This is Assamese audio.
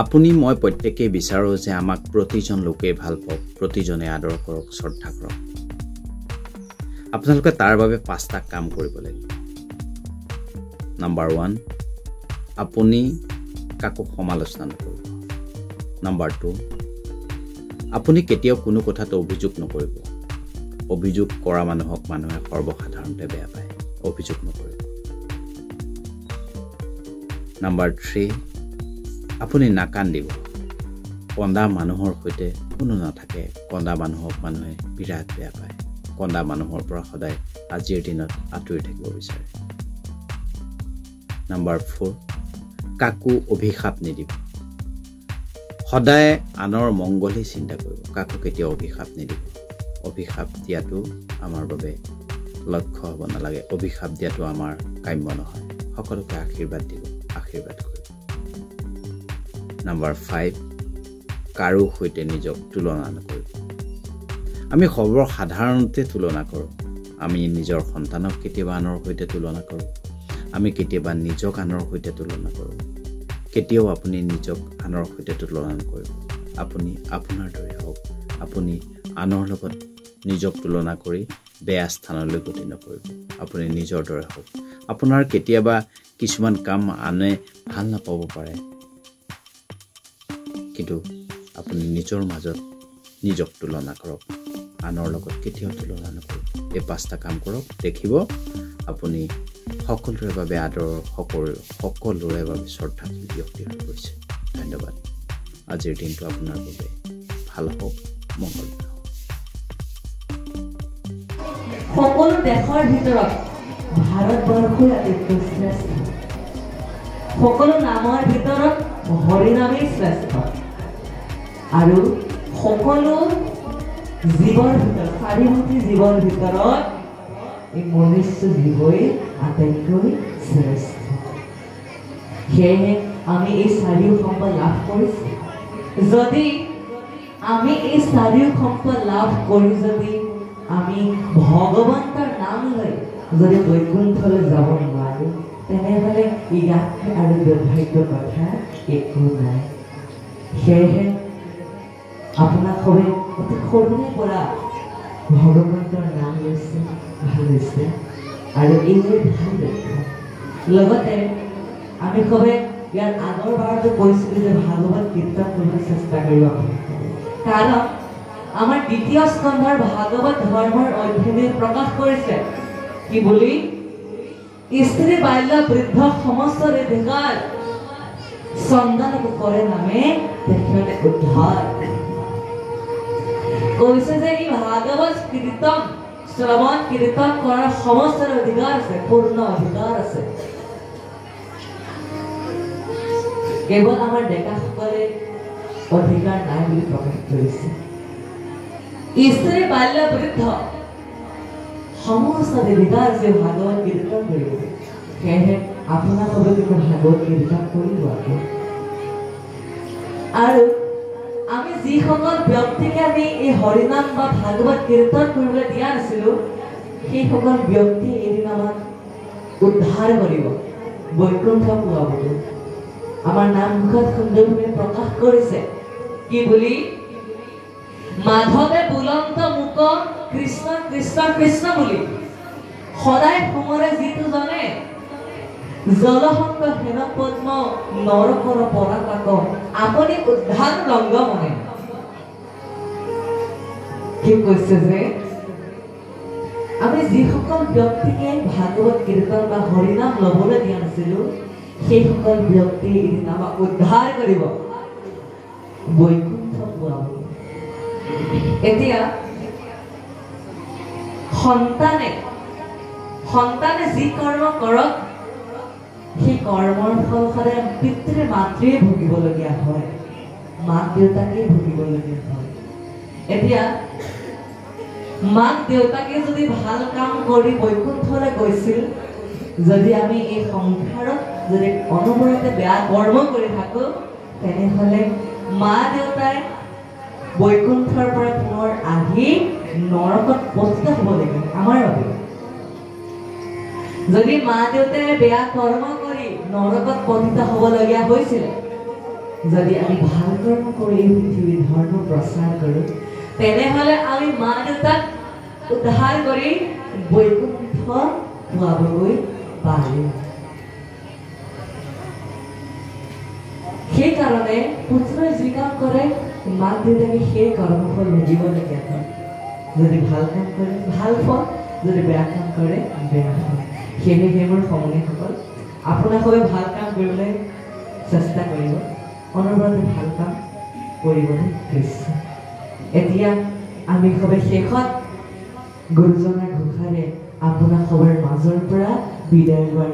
আপুনি মই প্ৰত্যেকেই বিচাৰো যে আমাক প্ৰতিজন লোকে ভাল পাওক, প্ৰতিজনে আদৰ কৰক, শ্ৰদ্ধা কৰক। আপোনালোকে তাৰ বাবে 5টা কাম কৰিব লাগিব। নাম্বাৰ 1, আপুনি কাকো সমালোচনা নকৰিব। নাম্বাৰ 2, আপুনি কেতিয়াও কোনো কথাত অভিযোগ নকৰিব। অভিযোগ কৰা মানুহক মানুহে সৰ্বসাধাৰণতে বেয়া পায়। অভিযোগ নকৰিব। নাম্বাৰ 3, আপুনি নাকান্দিব। কন্দা মানুহৰ সৈতে কোনো নাথাকে। কন্দা মানুহক মানুহে বিৰাট বেয়া পায়। কন্দা মানুহৰ পৰা সদায় আজিৰ দিনত আঁতৰি থাকিব বিচাৰে। নাম্বাৰ 4, কাকো অভিশাপ নিদিব। সদায় আনৰ মংগলহে চিন্তা কৰিব। কাকো কেতিয়াও অভিশাপ নিদিব। অভিশাপ দিয়াটো আমাৰ বাবে লক্ষ্য হ'ব নালাগে। অভিশাপ দিয়াটো আমাৰ কাম্য নহয়। সকলোকে আশীৰ্বাদ দিব, আশীৰ্বাদ কৰিব। নাম্বাৰ 5, কাৰো সৈতে নিজক তুলনা নকৰিব। আমি সৰ্বসাধাৰণতে তুলনা কৰোঁ। আমি নিজৰ সন্তানক কেতিয়াবা আনৰ সৈতে তুলনা কৰোঁ। আমি কেতিয়াবা নিজক আনৰ সৈতে তুলনা কৰোঁ। কেতিয়াও আপুনি নিজক আনৰ সৈতে তুলনা নকৰিব। আপুনি আপোনাৰ দৰে হওক। আপুনি আনৰ লগত নিজক তুলনা কৰি বেয়া স্থানলৈ গতি নকৰিব। আপুনি নিজৰ দৰে হওক। আপোনাৰ কেতিয়াবা কিছুমান কাম আনে ভাল নাপাব পাৰে, কিন্তু আপুনি নিজৰ মাজত নিজক তুলনা কৰক। আনৰ লগত কেতিয়াও তুলনা নকৰিব। এই 5টা কাম কৰক। দেখিব আপুনি সকলোৰে বাবে আদৰ, সকলোৰে বাবে শ্ৰদ্ধাশীল ব্যক্তি হৈ পৰিছে। ধন্যবাদ। আজিৰ দিনটো আপোনাৰ বাবে ভাল হওক, মংগল হওক। সকলো দেশৰ ভিতৰত ভাৰতবৰ্ষই আটাইতকৈ শ্ৰেষ্ঠ। সকলো নামৰ ভিতৰত হৰিনামেই শ্ৰেষ্ঠ। আৰু সকলো জীৱৰ ভিতৰত, চাৰিমুখী জীৱৰ ভিতৰত এই মনুষ্য জীৱই আটাইতকৈ শ্ৰেষ্ঠ। সেয়েহে আমি এই চাৰিও সম্পদ লাভ কৰিছোঁ। যদি আমি এই চাৰিও সম্পদ লাভ কৰি যদি আমি ভগৱন্তৰ নাম লৈ যদি বৈকুণ্ঠলৈ যাব নোৱাৰোঁ, তেনেহ'লে ইয়াতকৈ আৰু দুৰ্ভাগ্য কথা একো নাই। সেয়েহে আপোনাক সবে অতি সৰুৰে পৰা ভগৱন্তৰ নাম লৈছে, ভাল হৈছে। আৰু এইবোৰ ভাল লক্ষ্য। লগতে আমি সবে ইয়াৰ আগৰ বাৰতো কৈছিলোঁ যে ভাগৱত কীৰ্তন কৰিবলৈ চেষ্টা কৰিব। কাৰণ আমাৰ 2য় স্কন্ধৰ ভাগৱত ধৰ্মৰ অধ্যয়নে প্ৰকাশ কৰিছে কি বুলি, স্ত্ৰী বাল্য বৃদ্ধ সমস্তৰ অধিকাৰ সন্ধান কৰে নামে তেখেতে উদ্ধাৰ। কৈছে যে এই ভাগৱত কীৰ্তন শ্ৰৱণ কীৰ্তন কৰাৰ সমস্ত অধিকাৰ আছে, পূৰ্ণ অধিকাৰ আছে। কেৱল আমাৰ ডেকাসকলে অধিকাৰ নাই বুলি প্ৰকাশ কৰিছে। স্ত্ৰী বাল্য বৃদ্ধ সমস্ত অধিকাৰ আছে ভাগৱত কীৰ্তন কৰিব। সেয়েহে আপোনালোকে কিন্তু ভাগৱত কীৰ্তন কৰিব আকৌ। আৰু আমি যিসকল ব্যক্তিকে আমি এই হৰিনাম বা ভাগৱত কীৰ্তন কৰিবলৈ দিয়া নাছিলোঁ, সেইসকল ব্যক্তি এদিন আমাক উদ্ধাৰ কৰিব, বৈকুণ্ঠ পোৱাবলৈ। আমাৰ নামঘৰত সুন্দৰভাৱে প্ৰকাশ কৰিছে কি বুলি, মাধৱে বুলন্ত মুক কৃষ্ণ কৃষ্ণ কৃষ্ণ বুলি সদায় সোমৰে যিটো জনে, জলসংগ হেন পদ্ম নৰকৰ পৰাকাক আপুনি উদ্ধাৰ ৰংগ মনে। কি কৈছে যে আমি যিসকল ব্যক্তিকে ভাগৱত কীৰ্তন বা হৰিনাম ল'বলৈ দিয়া নাছিলোঁ, সেইসকল ব্যক্তি এদিন আমাক উদ্ধাৰ কৰিব, বৈকুণ্ঠ পোৱাব। এতিয়া সন্তানে যি কৰ্ম কৰক, সেই কৰ্মৰ ফল সদায় পিতৃ মাতৃয়ে ভুগিবলগীয়া হয়, মাক দেউতাকে ভুগিবলগীয়া হয়। এতিয়া মাক দেউতাকে যদি ভাল কাম কৰি বৈকুণ্ঠলৈ গৈছিল, যদি আমি এই সংসাৰত যদি অনবৰতে বেয়া কৰ্ম কৰি থাকোঁ, তেনেহ'লে মা দেউতাই বৈকুণ্ঠৰ পৰা পুনৰ আহি নৰকত পতিত হ'ব লাগিব আমাৰ বাবে। যদি মা দেউতাই বেয়া কৰ্ম কৰি নৰকত পতিত হ'বলগীয়া হৈছিলে, যদি আমি ভাল কৰ্ম কৰি এই পৃথিৱীৰ ধৰ্ম প্ৰচাৰ কৰোঁ তেনেহ'লে আমি মা দেউতাক উদ্ধাৰ কৰি বৈকুণ্ঠ পোৱাবগৈ পাৰিম। সেইকাৰণে পুত্ৰই যি কাম কৰে মাক দেউতাকে সেই কৰ্মফল ভুগিবলগীয়া হয়। যদি ভাল কাম কৰে ভাল ফল, যদি বেয়া কাম কৰে বেয়া ফল। সেয়েহে মোৰ সমনীয়াসকল, আপোনালোকে ভাল কাম কৰিবলৈ চেষ্টা কৰিব, অনবৰতে ভাল কাম কৰিবলৈ কৃষ্ণ। এতিয়া আমি সবে শেষত গুৰুজনাৰ ঘোষাৰে আপোনাৰ সবৰ মাজৰ পৰা বিদায় লোৱাৰ